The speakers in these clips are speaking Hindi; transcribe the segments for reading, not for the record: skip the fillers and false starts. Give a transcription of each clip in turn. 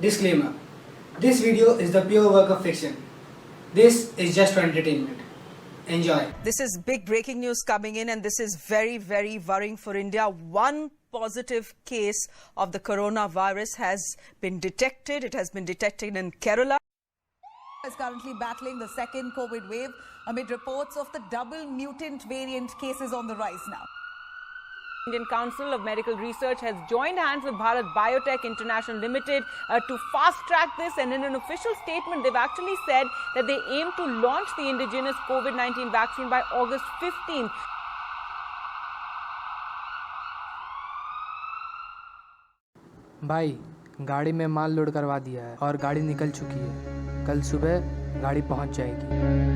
Disclaimer. This video is the pure work of fiction. This is just for entertainment. Enjoy. This is big breaking news coming in, and this is very, very worrying for India. One positive case of the coronavirus has been detected. It has been detected in Kerala. Is currently battling the second COVID wave amid reports of the double mutant variant cases on the rise now. Indian Council of Medical Research has joined hands with Bharat Biotech International Limited to fast-track this, and in an official statement they've actually said that they aim to launch the indigenous COVID-19 vaccine by August 15th. भाई, गाड़ी में माल लोड करवा दिया है और गाड़ी निकल चुकी है। कल सुबह गाड़ी पहुंच जाएगी।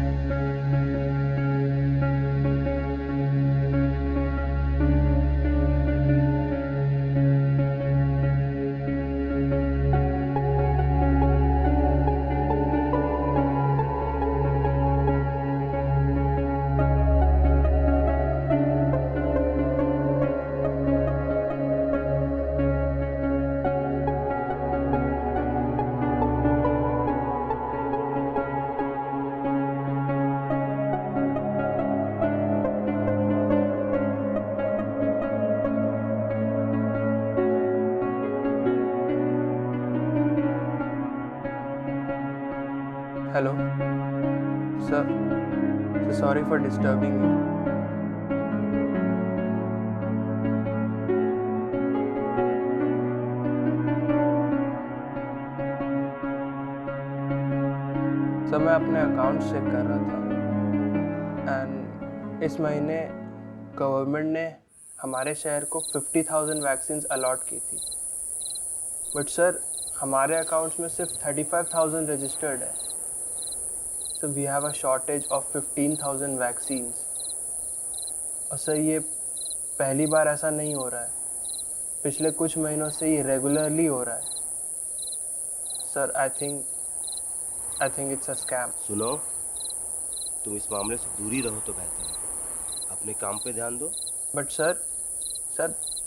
Hello, sir. Sorry for disturbing you. Sir मैं अपने अकाउंट चेक कर रहा था एंड इस महीने गवर्नमेंट ने हमारे शहर को 50,000 वैक्सीन अलॉट की थी, बट सर हमारे अकाउंट्स में सिर्फ 35,000 रजिस्टर्ड है। So we have a shortage of 15,000 vaccines. और सर ये पहली बार ऐसा नहीं हो रहा है, पिछले कुछ महीनों से ये रेगुलरली हो रहा है। Sir I think it's a scam. सुनो, तुम इस मामले से दूरी रहो तो बेहतर है। अपने काम पे ध्यान दो। बट सर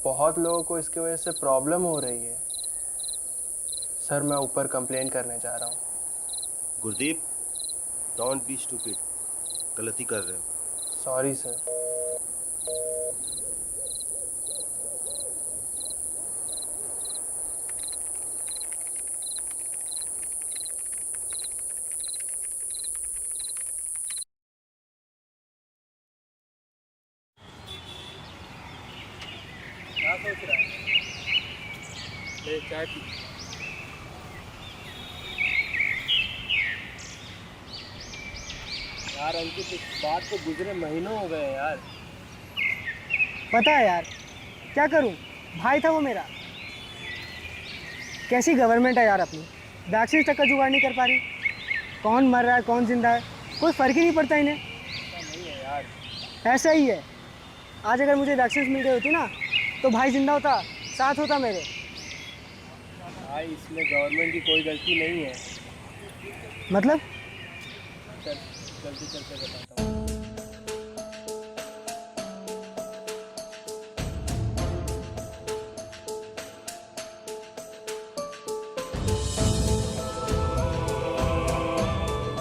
बहुत लोगों को इसकी वजह से प्रॉब्लम हो रही है। सर मैं ऊपर कंप्लेन करने जा रहा हूँ। गुरदीप, डोंट बी स्टूपिड, गलती कर रहे हो। Sorry sir. क्या सोच रहा है? ले चाय पी। यार अंकित, इस बात को गुजरे महीनों हो गए यार। पता है यार, क्या करूं? भाई था वो मेरा। कैसी गवर्नमेंट है यार अपनी, वैक्सीन तक का जुगाड़ नहीं कर पा रही। कौन मर रहा है कौन जिंदा है कोई फ़र्क ही नहीं पड़ता इन्हें। ऐसा नहीं है यार। ऐसा ही है। आज अगर मुझे वैक्सीन मिल गई होती ना तो भाई जिंदा होता, साथ होता मेरे। भाई इसमें गवर्नमेंट की कोई गलती नहीं है। मतलब चल जल्दी चलते बताता हूँ।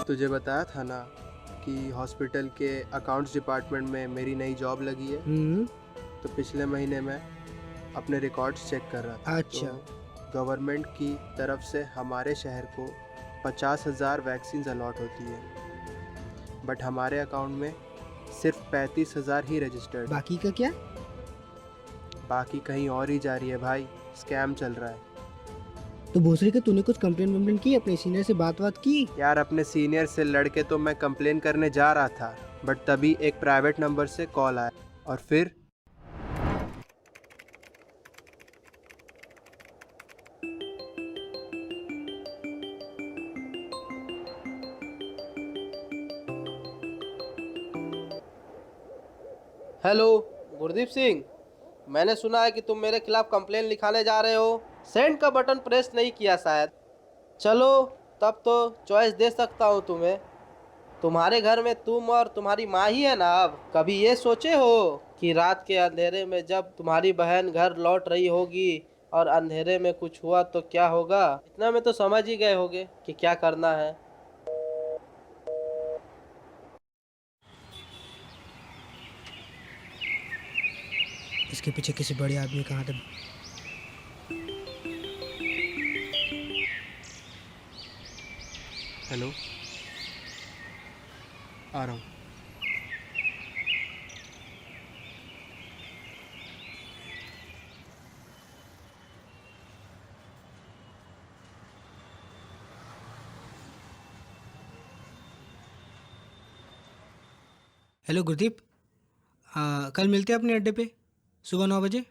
तुझे बताया था ना कि हॉस्पिटल के अकाउंट्स डिपार्टमेंट में मेरी नई जॉब लगी है। तो पिछले महीने मैं अपने रिकॉर्ड्स चेक कर रहा था। अच्छा। तो गवर्नमेंट की तरफ से हमारे शहर को 50,000 वैक्सीन अलॉट होती है, बट हमारे अकाउंट में सिर्फ 35,000 ही रजिस्टर्ड। बाकी का क्या? बाकी कहीं और ही जा रही है भाई। स्कैम चल रहा है। तो भोसरी का तूने कुछ कंप्लेन की? अपने सीनियर से बात की? यार अपने सीनियर से लड़के तो मैं कंप्लेन करने जा रहा था, बट तभी एक प्राइवेट नंबर से कॉल आया और फिर हेलो गुरदीप सिंह, मैंने सुना है कि तुम मेरे खिलाफ कंप्लेन लिखाने जा रहे हो। सेंड का बटन प्रेस नहीं किया शायद। चलो तब तो चॉइस दे सकता हूँ तुम्हें। तुम्हारे घर में तुम और तुम्हारी माँ ही है ना। अब कभी ये सोचे हो कि रात के अंधेरे में जब तुम्हारी बहन घर लौट रही होगी और अंधेरे में कुछ हुआ तो क्या होगा, इतना में तो समझ ही गए होगे कि क्या करना है। इसके पीछे किसी बड़े आदमी का हाथ है। हेलो, आ रहा हूँ। हेलो गुरदीप, कल मिलते हैं अपने अड्डे पे सुबह 9 बजे।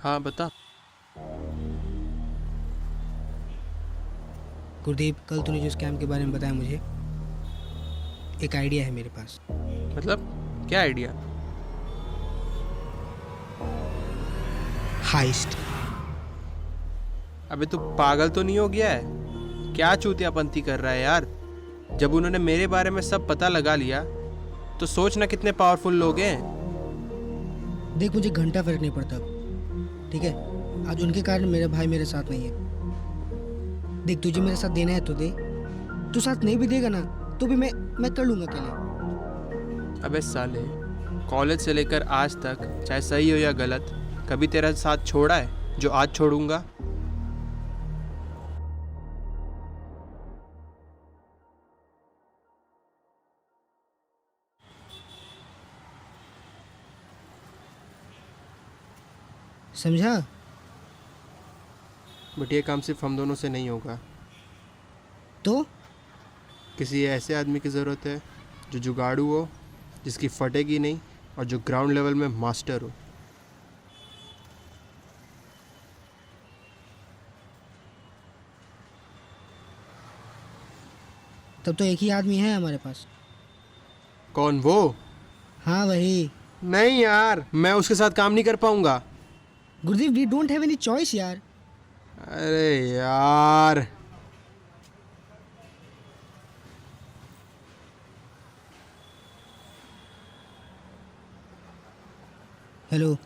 हाँ बता। गुरदीप, कल तूने जो स्कैम के बारे में बताया मुझे, एक आइडिया है मेरे पास। मतलब क्या आइडिया? हाइस्ट। अबे तू पागल तो नहीं हो गया है? क्या चूतियापंती कर रहा है यार? जब उन्होंने मेरे बारे में सब पता लगा लिया तो सोच ना कितने पावरफुल लोग हैं। देख, मुझे घंटा फर्क नहीं पड़ता, ठीक है? आज उनके कारण मेरा भाई मेरे साथ नहीं है। देख, तुझे मेरे साथ देना है तो दे, तू साथ नहीं भी देगा ना तो भी मैं कर लूंगा अकेले। अबे साले, कॉलेज से लेकर आज तक चाहे सही हो या गलत, कभी तेरा साथ छोड़ा है जो आज छोड़ूंगा? समझा? बट ये काम सिर्फ हम दोनों से नहीं होगा। तो किसी ऐसे आदमी की ज़रूरत है जो जुगाड़ू हो, जिसकी फटेगी नहीं और जो ग्राउंड लेवल में मास्टर हो। तब तो एक ही आदमी है हमारे पास। कौन वो? हाँ, वही। नहीं यार, मैं उसके साथ काम नहीं कर पाऊंगा। Gurdeep, we don't have any choice यार। अरे यार, हेलो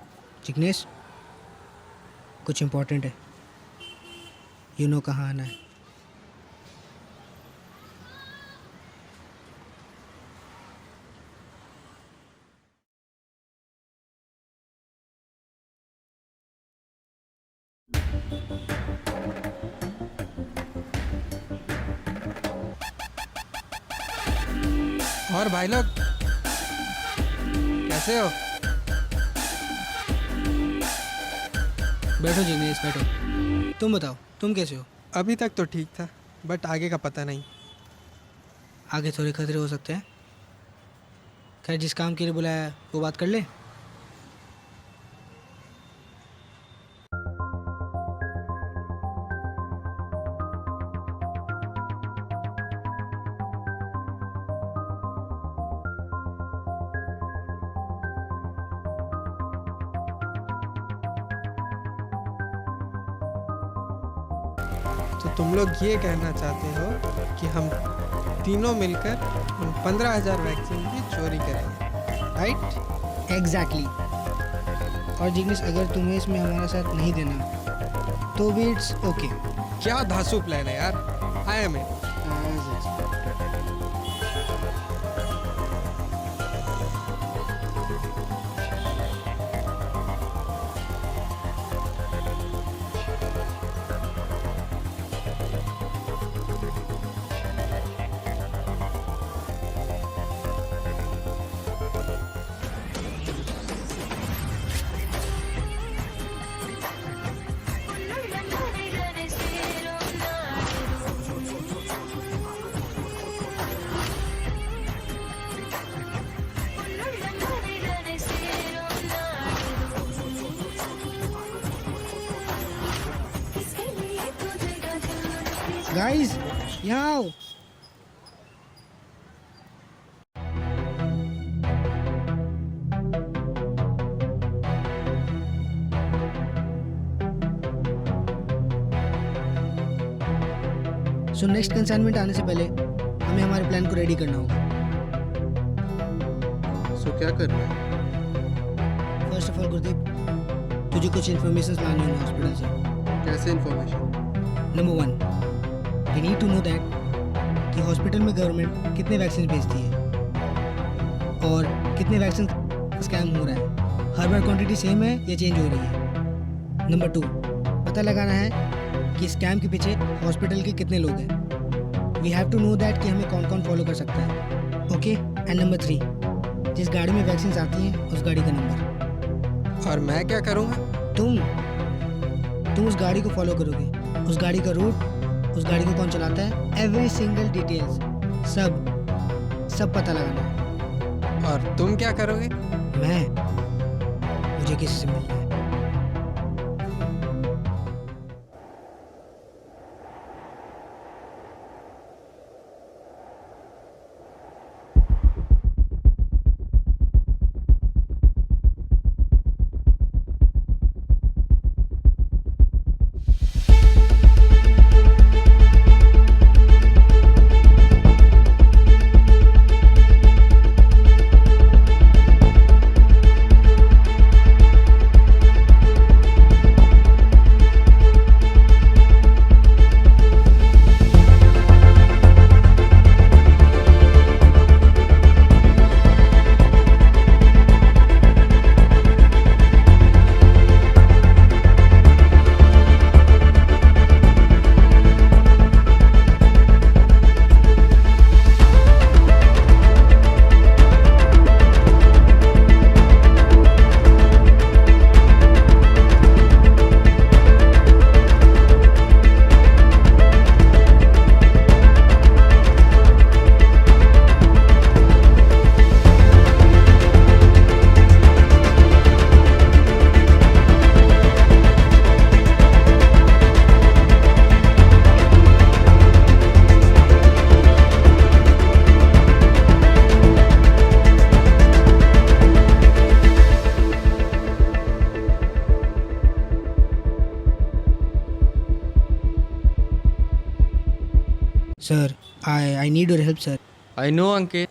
चिकनेश, कुछ इम्पोर्टेंट है, यू नो कहाँ आना है। और भाई लोग कैसे हो? बैठो जिग्नेश, बैठो। तुम बताओ, तुम कैसे हो? अभी तक तो ठीक था, बट आगे का पता नहीं। आगे थोड़े खतरे हो सकते हैं। खैर, जिस काम के लिए बुलाया वो बात कर ले। तो तुम लोग ये कहना चाहते हो कि हम तीनों मिलकर उन 15,000 वैक्सीन की चोरी करेंगे, राइट? एग्जैक्टली। और जिग्नेश, अगर तुम्हें इसमें हमारा साथ नहीं देना तो भी इट्स ओके। क्या धांसू प्लान है यार, आई एम इन। गाइस यहाँ आओ। सो नेक्स्ट कंसाइनमेंट आने से पहले हमें हमारे प्लान को रेडी करना होगा। सो क्या करना है? फर्स्ट ऑफ ऑल गुरदीप, तुझे कुछ इन्फॉर्मेशन लानी होंगी हॉस्पिटल से। कैसे information? Number 1, we need to know that कि हॉस्पिटल में गवर्नमेंट कितने वैक्सीन भेजती है और कितने वैक्सीन स्कैम हो रहा है। हर बार क्वांटिटी सेम है या चेंज हो रही है। नंबर 2, पता लगाना है कि स्कैम के पीछे हॉस्पिटल के कितने लोग हैं। We have to know that कि हमें कौन कौन फॉलो कर सकता है। ओके। एंड नंबर 3, जिस गाड़ी में वैक्सीन आती हैं उस गाड़ी का नंबर। और मैं क्या करूँगा? तुम उस गाड़ी को फॉलो करोगे, उस गाड़ी का रूट, उस गाड़ी को कौन चलाता है, एवरी सिंगल डिटेल्स सब पता लगाना है। और तुम क्या करोगे? मुझे किसी से मिलना है। Sir, I need your help sir. I know Ankit,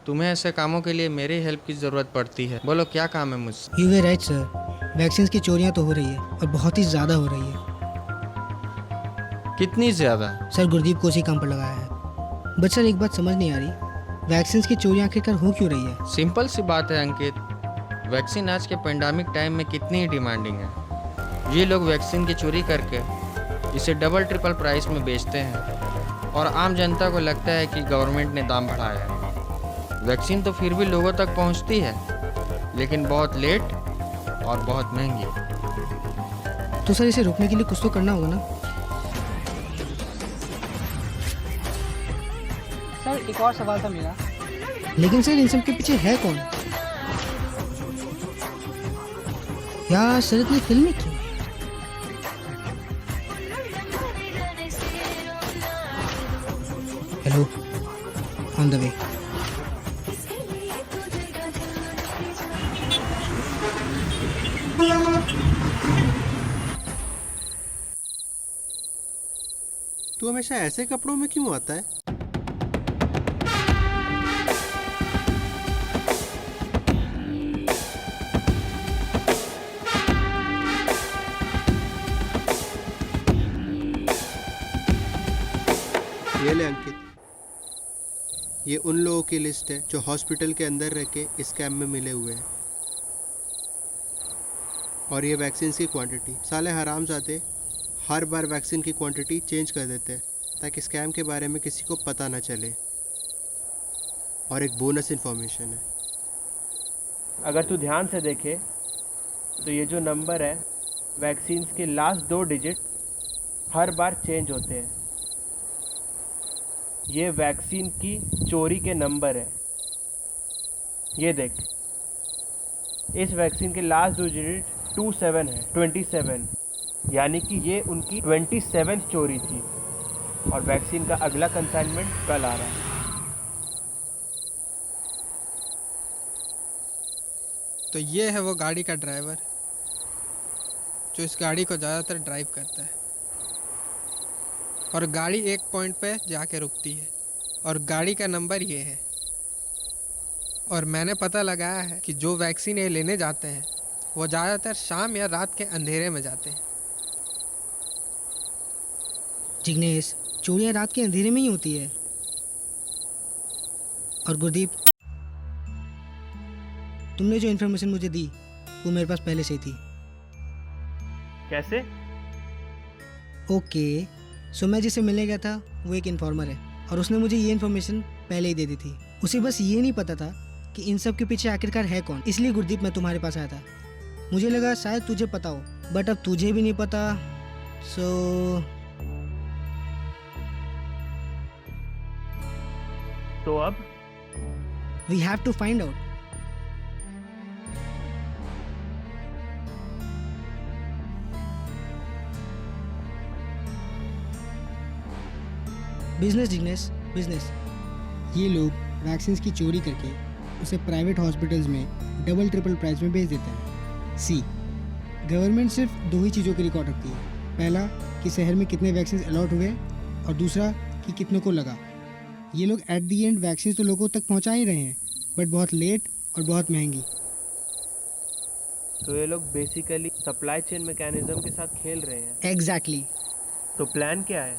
तुम्हें ऐसे कामों के लिए मेरी हेल्प की ज़रूरत पड़ती है। बोलो क्या काम है मुझसे? You way right sir, vaccine की चोरियां तो हो रही है और बहुत ही ज़्यादा हो रही है। कितनी ज़्यादा? सर, गुरदीप को उसी काम पर लगाया है। बट सर, एक बात समझ नहीं आ रही, वैक्सीन की चोरियां आखिरकार हो क्यों रही है? सिंपल सी बात है अंकित, वैक्सीन आज के पेंडेमिक टाइम में कितनी डिमांडिंग है। ये लोग वैक्सीन की चोरी करके इसे डबल ट्रिपल प्राइस में बेचते हैं और आम जनता को लगता है कि गवर्नमेंट ने दाम बढ़ाया है। वैक्सीन तो फिर भी लोगों तक पहुंचती है, लेकिन बहुत लेट और बहुत महंगी। तो सर, इसे रोकने के लिए कुछ तो करना होगा ना? सर, एक और सवाल था मेरा। लेकिन सर, इन सब के पीछे है कौन? यार सर, इतनी फिल्में क्यों? Hello, on the way. तू हमेशा ऐसे कपड़ों में क्यों आता है? ये ले अंकित, ये उन लोगों की लिस्ट है जो हॉस्पिटल के अंदर रह के इस कैंप में मिले हुए हैं। और ये वैक्सीन की क्वांटिटी, साले हरामजादे हर बार वैक्सीन की क्वांटिटी चेंज कर देते हैं ताकि स्कैम के बारे में किसी को पता ना चले। और एक बोनस इन्फॉर्मेशन है, अगर तू ध्यान से देखे तो ये जो नंबर है, वैक्सीन के लास्ट 2 डिजिट हर बार चेंज होते हैं। ये वैक्सीन की चोरी के नंबर है। ये देख, इस वैक्सीन के लास्ट 2 डिजिट 27 है, 27। यानी कि ये उनकी 27th चोरी थी और वैक्सीन का अगला कंसाइनमेंट कल आ रहा है। तो ये है वो गाड़ी का ड्राइवर जो इस गाड़ी को ज़्यादातर ड्राइव करता है, और गाड़ी एक पॉइंट पे जाके रुकती है और गाड़ी का नंबर ये है। और मैंने पता लगाया है कि जो वैक्सीन ये लेने जाते हैं वो ज़्यादातर शाम या रात के अंधेरे में जाते हैं। जिग्नेश, चोरियां रात के अंधेरे में ही होती है। और गुरदीप, तुमने जो इन्फॉर्मेशन मुझे दी वो मेरे पास पहले से ही थी। कैसे? ओके, सो मैं जिसे मिलने गया था वो एक इन्फॉर्मर है और उसने मुझे ये इन्फॉर्मेशन पहले ही दे दी थी। उसे बस ये नहीं पता था कि इन सब के पीछे आखिरकार है कौन। इसलिए गुरदीप मैं तुम्हारे पास आया था। मुझे लगा शायद तुझे पता हो, बट अब तुझे भी नहीं पता। सो तो अब we have to find out. Business Jignesh, business. ये लोग वैक्सीन की चोरी करके उसे प्राइवेट हॉस्पिटल्स में डबल ट्रिपल प्राइस में बेच देते हैं। सी, गवर्नमेंट सिर्फ दो ही चीज़ों की रिकॉर्ड रखती है। पहला कि शहर में कितने वैक्सीन अलॉट हुए और दूसरा कि कितनों को लगा। ये लोग एट दी एंड वैक्सीन तो लोगों तक पहुंचा ही रहे हैं, बट बहुत लेट और बहुत महंगी। तो ये लोग बेसिकली सप्लाई चेन मैकेनिज्म के साथ खेल रहे हैं। एग्जैक्टली। तो प्लान क्या है?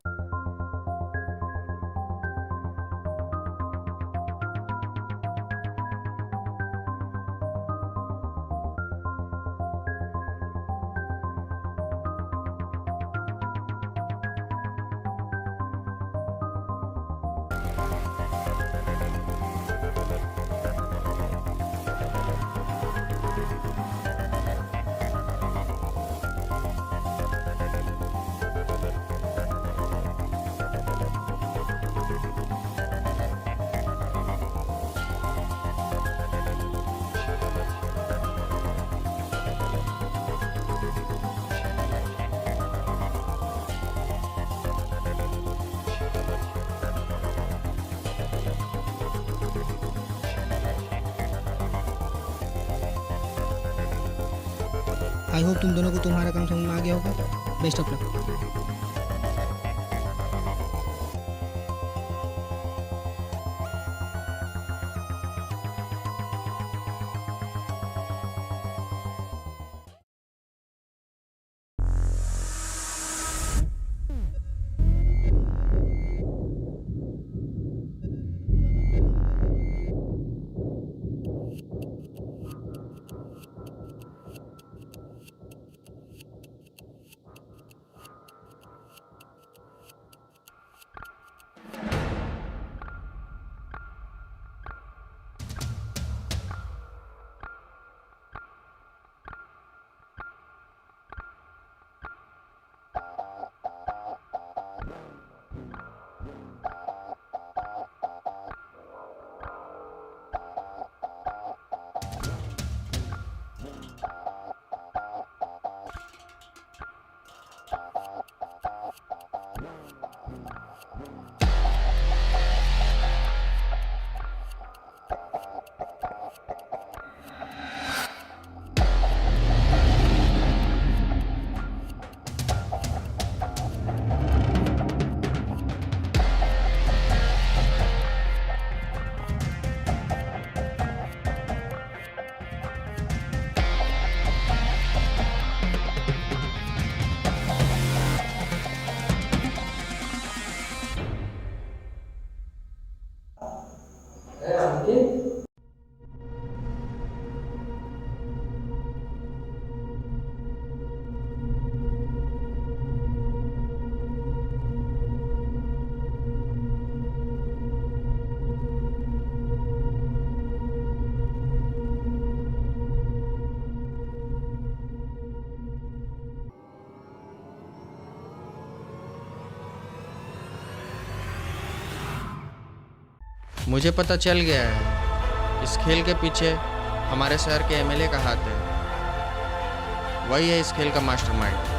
आई होप तुम दोनों को तुम्हारा काम समझ में आ गया होगा। Best of luck. मुझे पता चल गया है इस खेल के पीछे हमारे शहर के एमएलए का हाथ है। वही है इस खेल का मास्टरमाइंड।